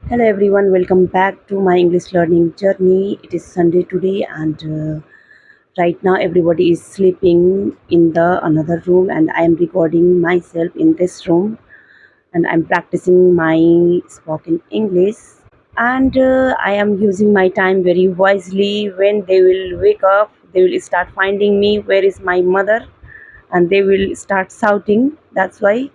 Hello everyone, welcome back to my English learning journey. It is Sunday today, and right now everybody is sleeping in the another room, and I am recording myself in this room, and I'm practicing my spoken English. And I am using my time very wisely. When they will wake up, they will start finding me. Where is my mother? And they will start shouting. That's why.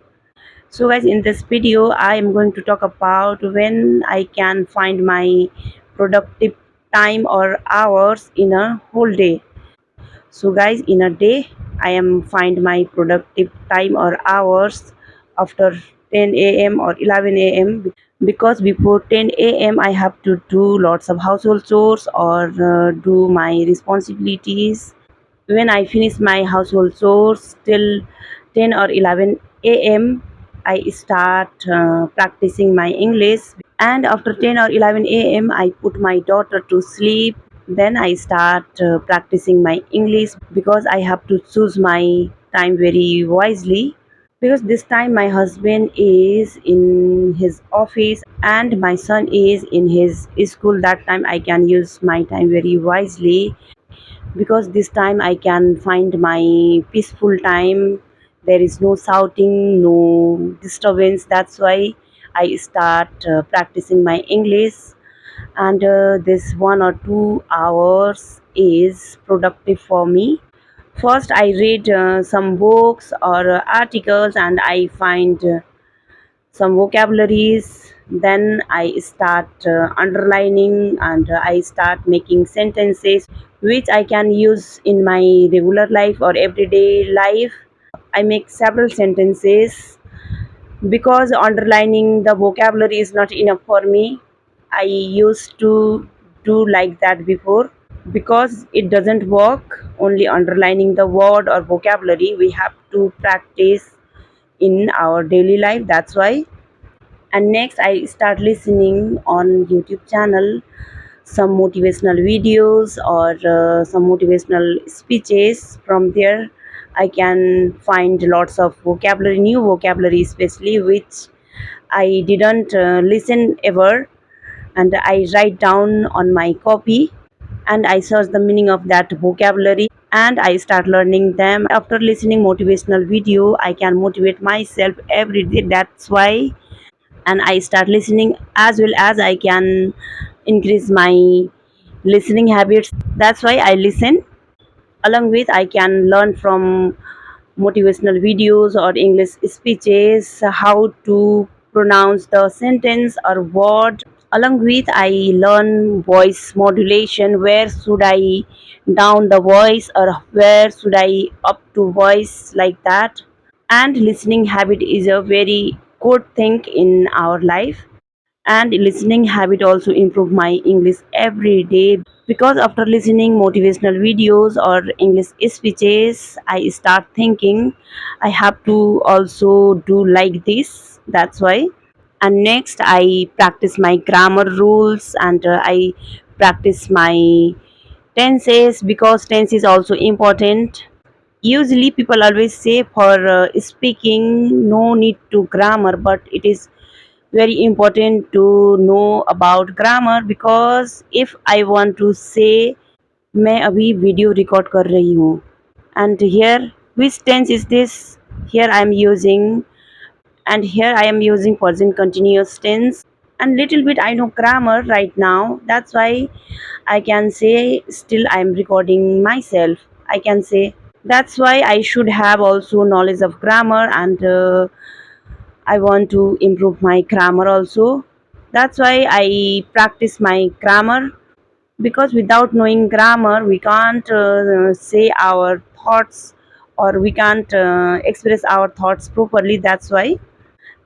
So guys, in this video I am going to talk about when I can find my productive time or hours in a whole day. So guys, in a day I am find my productive time or hours after 10 a.m. or 11 a.m. because before 10 a.m. I have to do lots of household chores or do my responsibilities. When I finish my household chores till 10 or 11 a.m., I start practicing my English. And after 10 or 11 a.m., I put my daughter to sleep. Then I start practicing my English because I have to choose my time very wisely. Because this time my husband is in his office and my son is in his school. That time I can use my time very wisely because this time I can find my peaceful time. There is no shouting, no disturbance. That's why I start practicing my English, and this 1 or 2 hours is productive for me. First, I read some books or articles, and I find some vocabularies. Then I start underlining, and I start making sentences which I can use in my regular life or everyday life. I make several sentences because underlining the vocabulary is not enough for me. I used to do like that before because it doesn't work only underlining the word or vocabulary. We have to practice in our daily life. That's why. And next I start listening on YouTube channel some motivational videos or some motivational speeches. From there I can find lots of vocabulary, new vocabulary especially, which I didn't listen ever, and I write down on my copy and I search the meaning of that vocabulary and I start learning them. After listening motivational video I can motivate myself every day. That's why. And I start listening as well as I can increase my listening habits. That's why I listen. Along with I can learn from motivational videos or English speeches how to pronounce the sentence or word. Along with I learn voice modulation, where should I down the voice or where should I up to voice, like that. And listening habit is a very good thing in our life, and listening habit also improve my English every day because after listening motivational videos or English speeches I start thinking I have to also do like this. That's why. And next I practice my grammar rules, and I practice my tenses because tense is also important. Usually people always say for speaking no need to grammar, but it is very important to know about grammar because if I want to say मैं अभी video record कर रही हूँ and here which tense is this, here I am using, and here I am using present continuous tense. And little bit I know grammar right now. That's why I can say still I am recording myself. I can say that's why I should have also knowledge of grammar, and I want to improve my grammar also. That's why I practice my grammar because without knowing grammar we can't say our thoughts or we can't express our thoughts properly. That's why.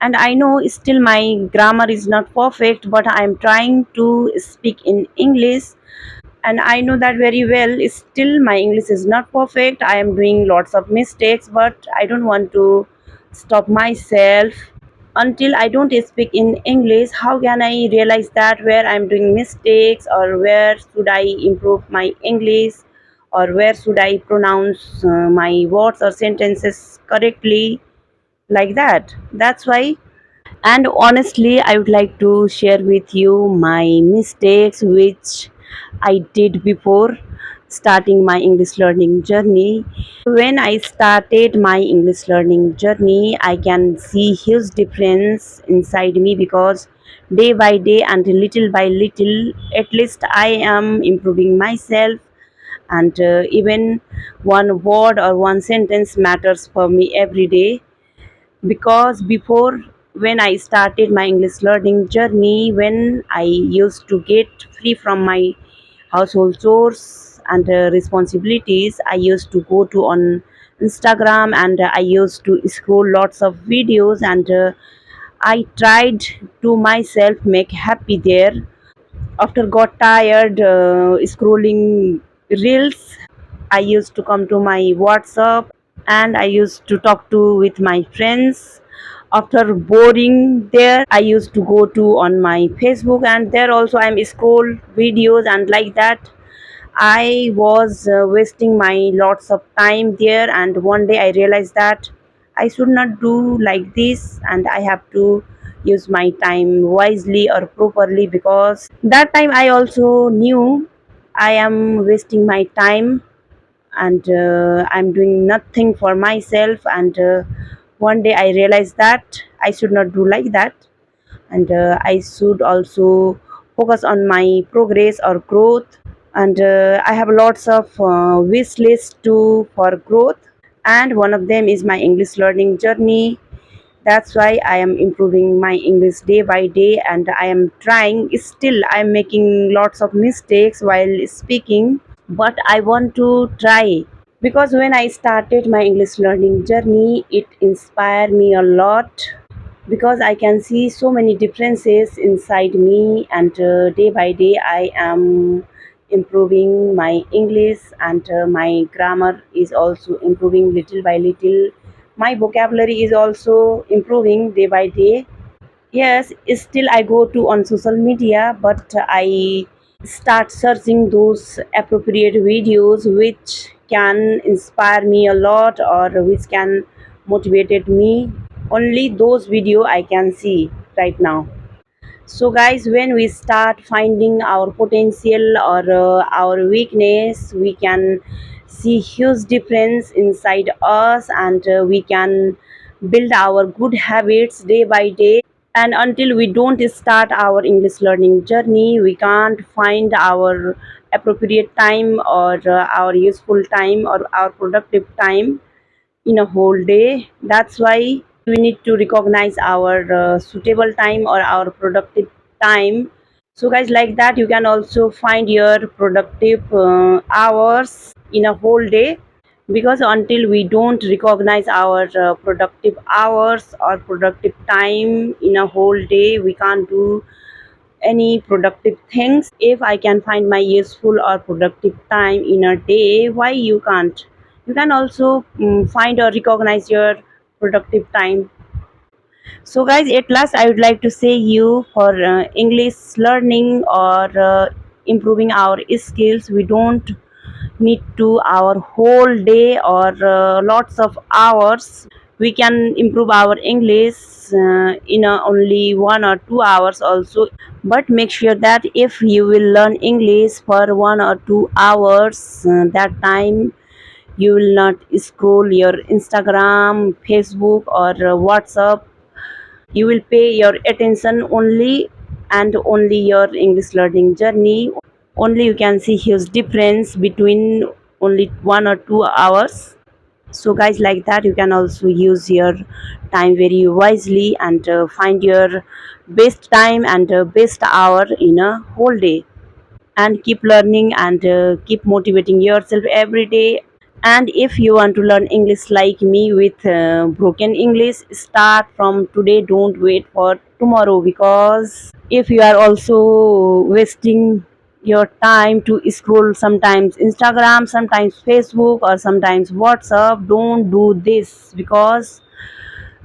And I know still my grammar is not perfect, but I am trying to speak in English, and I know that very well. Still my English is not perfect. I am doing lots of mistakes, but I don't want to stop myself. Until I don't speak in English, how can I realize that where I'm doing mistakes or where should I improve my English or where should I pronounce my words or sentences correctly, like that. That's why And honestly, I would like to share with you my mistakes which I did before starting my English learning journey. When I started my English learning journey, I can see huge difference inside me because day by day and little by little, at least I am improving myself. And even one word or one sentence matters for me every day, because before, when I started my English learning journey, when I used to get free from my household chores and responsibilities, I used to go to on Instagram, and I used to scroll lots of videos, and I tried to myself make happy there. After got tired scrolling reels, I used to come to my WhatsApp and I used to talk to with my friends. After boring there, I used to go to on my Facebook, and there also I'm scroll videos, and like that I was wasting my lots of time there. And one day I realized that I should not do like this, and I have to use my time wisely or properly, because that time I also knew I am wasting my time, and I'm doing nothing for myself. And one day I realized that I should not do like that, and I should also focus on my progress or growth. And I have lots of wish list too for growth, and one of them is my English learning journey. That's why I am improving my English day by day, and I am trying. Still I am making lots of mistakes while speaking, but I want to try, because when I started my English learning journey, it inspired me a lot, because I can see so many differences inside me. And day by day I am improving my English, and my grammar is also improving little by little. My vocabulary is also improving day by day. Yes, still I go to on social media, but I start searching those appropriate videos which can inspire me a lot, or which can motivated me. Only those video I can see right now. So guys, when we start finding our potential or our weakness, we can see huge difference inside us, and we can build our good habits day by day. And until we don't start our English learning journey, we can't find our appropriate time, or our useful time, or our productive time in a whole day. That's why we need to recognize our suitable time or our productive time. So guys, like that you can also find your productive hours in a whole day, because until we don't recognize our productive hours or productive time in a whole day, we can't do any productive things. If I can find my useful or productive time in a day, why you can't? You can also find or recognize your productive time. So guys, at last I would like to say you, for English learning or improving our skills, we don't need to our whole day or lots of hours. We can improve our English in only 1 or 2 hours also. But make sure that if you will learn English for 1 or 2 hours, that time you will not scroll your Instagram, Facebook, or WhatsApp. You will pay your attention only and only your English learning journey. Only you can see huge difference between only 1 or 2 hours. So guys, like that you can also use your time very wisely, and find your best time and best hour in a whole day, and keep learning, and keep motivating yourself every day. And if you want to learn English like me with broken English, start from today. Don't wait for tomorrow, because if you are also wasting your time to scroll sometimes Instagram, sometimes Facebook, or sometimes WhatsApp, don't do this, because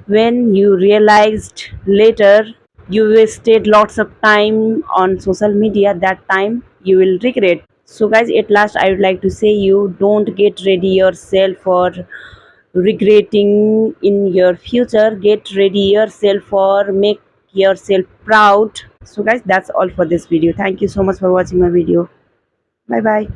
when you realized later you wasted lots of time on social media, that time you will regret. So guys, at last I would like to say you, don't get ready yourself for regretting in your future. Get ready yourself or make yourself proud. So guys, that's all for this video. Thank you so much for watching my video. Bye bye.